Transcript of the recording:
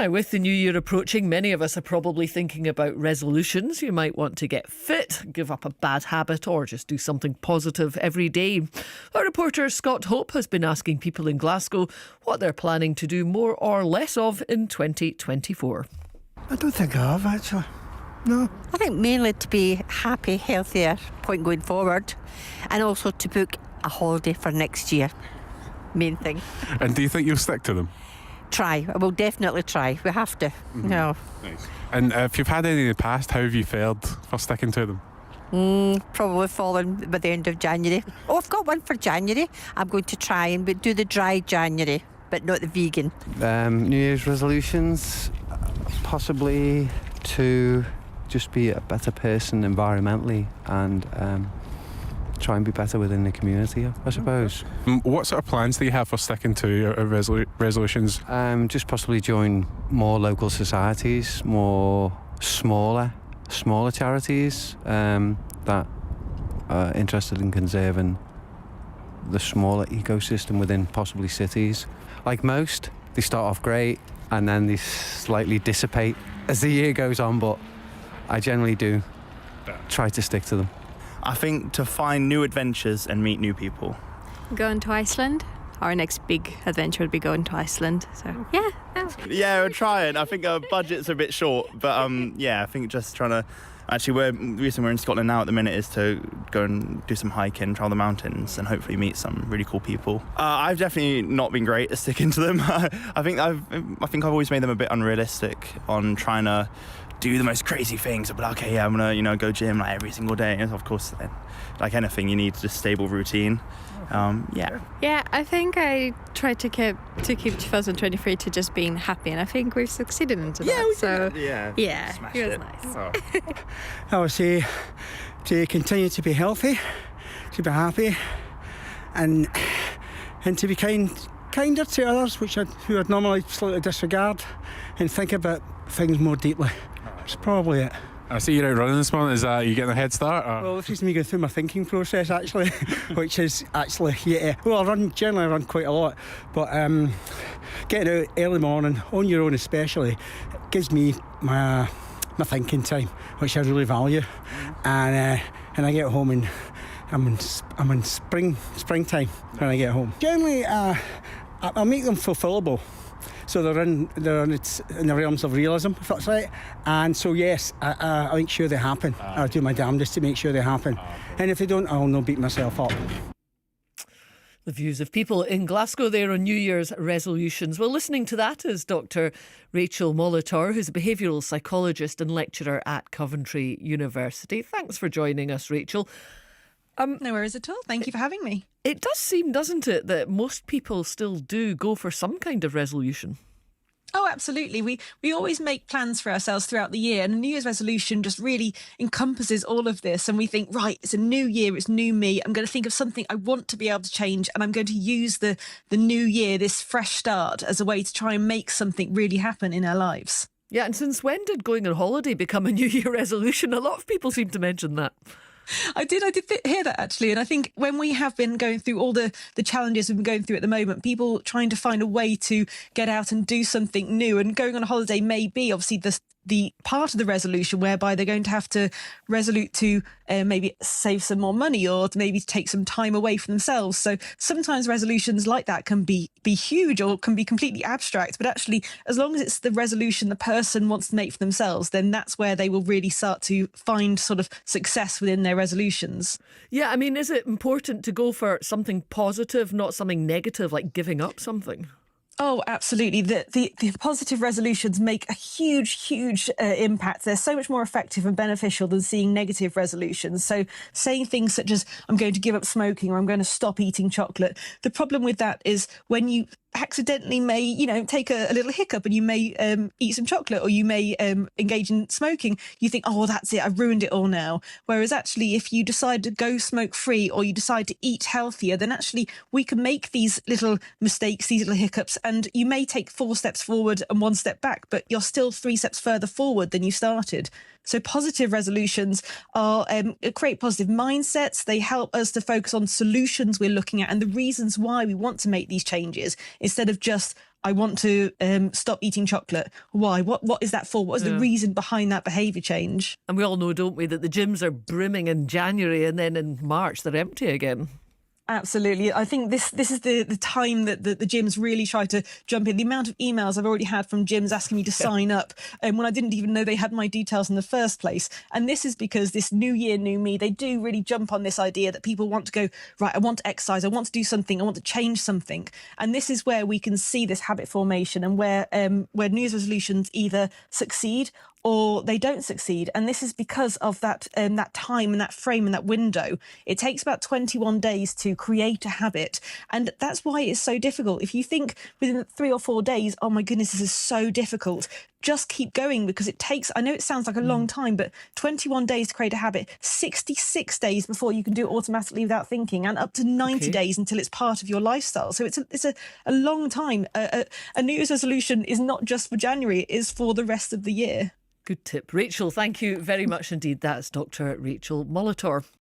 Now, with the new year approaching, many of us are probably thinking about resolutions. You might want to get fit, give up a bad habit, or just do something positive every day. Our reporter Scott Hope has been asking people in Glasgow what they're planning to do more or less of in 2024. I don't think I have, actually. No. I think mainly to be happy, healthier, point going forward, and also to book a holiday for next year. Main thing. And do you think you'll stick to them? Try. I will definitely try. We have to. No. Nice. And if you've had any in the past, how have you fared for sticking to them? Probably fallen by the end of January. Oh, I've got one for January. I'm going to try and do the dry January, but not the vegan. New Year's resolutions, possibly to just be a better person environmentally and try and be better within the community, I suppose. What sort of plans do you have for sticking to your resolutions? Just possibly join more local societies, more smaller charities that are interested in conserving the smaller ecosystem within possibly cities. Like most, they start off great and then they slightly dissipate as the year goes on, but I generally do try to stick to them. I think to find new adventures and meet new people. Going to Iceland. Our next big adventure will be going to Iceland. So Yeah, we're trying. I think our budget's a bit short, but I think just trying to. Actually, the reason we're in Scotland now at the minute is to go and do some hiking, travel the mountains, and hopefully meet some really cool people. I've definitely not been great at sticking to them. I think I've always made them a bit unrealistic on trying to do the most crazy things. But okay, yeah, I'm gonna go gym like every single day. And of course, like anything, you need a stable routine. Yeah, I think I tried to keep 2023 to just being happy, and I think we've succeeded into that. Yeah, it was nice. I would say to continue to be healthy, to be happy, and to be kinder to others, who I'd normally slightly disregard, and think about things more deeply. That's probably it. I see you're out running this morning. Is that you getting a head start? Or? Well, this is me going through my thinking process, actually, which is actually, well, I generally run quite a lot, but getting out early morning, on your own especially, gives me my thinking time, which I really value. And I get home and I'm in springtime when I get home. Generally, I'll make them fulfillable. So they're in the realms of realism, if that's right. And so yes, I make sure they happen. I'll do my damnedest to make sure they happen. And if they don't, I'll not beat myself up. The views of people in Glasgow there on New Year's resolutions. Well, listening to that is Dr. Rachael Molitor, who's a behavioural psychologist and lecturer at Coventry University. Thanks for joining us, Rachael. No worries at all. Thank you for having me. It does seem, doesn't it, that most people still do go for some kind of resolution. Oh, absolutely. We always make plans for ourselves throughout the year, and a New Year's resolution just really encompasses all of this. And we think, right, it's a new year, it's new me. I'm going to think of something I want to be able to change, and I'm going to use the new year, this fresh start, as a way to try and make something really happen in our lives. Yeah, and since when did going on holiday become a New Year resolution? A lot of people seem to mention that. I did hear that, actually. And I think when we have been going through all the challenges we've been going through at the moment, people trying to find a way to get out and do something new, and going on a holiday may be obviously the part of the resolution whereby they're going to have to resolute to maybe save some more money, or to maybe take some time away from themselves. So sometimes resolutions like that can be huge or can be completely abstract, but actually as long as it's the resolution the person wants to make for themselves, then that's where they will really start to find sort of success within their resolutions. Yeah, I mean, is it important to go for something positive, not something negative like giving up something? Oh, absolutely. The positive resolutions make a huge impact. They're so much more effective and beneficial than seeing negative resolutions. So saying things such as, I'm going to give up smoking, or I'm going to stop eating chocolate. The problem with that is when you accidentally may, take a little hiccup and you may eat some chocolate, or you may engage in smoking, you think, oh, well, that's it, I've ruined it all now. Whereas actually, if you decide to go smoke free, or you decide to eat healthier, then actually we can make these little mistakes, these little hiccups, and you may take 4 steps forward and 1 step back, but you're still 3 steps further forward than you started. So positive resolutions are create positive mindsets. They help us to focus on solutions we're looking at and the reasons why we want to make these changes, instead of just, I want to stop eating chocolate. Why? What is that for? What is the reason behind that behaviour change? And we all know, don't we, that the gyms are brimming in January and then in March they're empty again. Absolutely. I think this is the time that the gyms really try to jump in. The amount of emails I've already had from gyms asking me to sign up when I didn't even know they had my details in the first place. And this is because this new year, new me, they do really jump on this idea that people want to go, right, I want to exercise, I want to do something, I want to change something. And this is where we can see this habit formation and where New Year's resolutions either succeed or they don't succeed. And this is because of that time and that frame and that window. It takes about 21 days to create a habit. And that's why it's so difficult. If you think within 3 or 4 days, oh my goodness, this is so difficult, just keep going, because it takes, I know it sounds like a long time, but 21 days to create a habit, 66 days before you can do it automatically without thinking, and up to 90 days until it's part of your lifestyle. So it's a long time. A New Year's resolution is not just for January, it is for the rest of the year. Good tip. Rachel, thank you very much indeed. That's Dr. Rachael Molitor.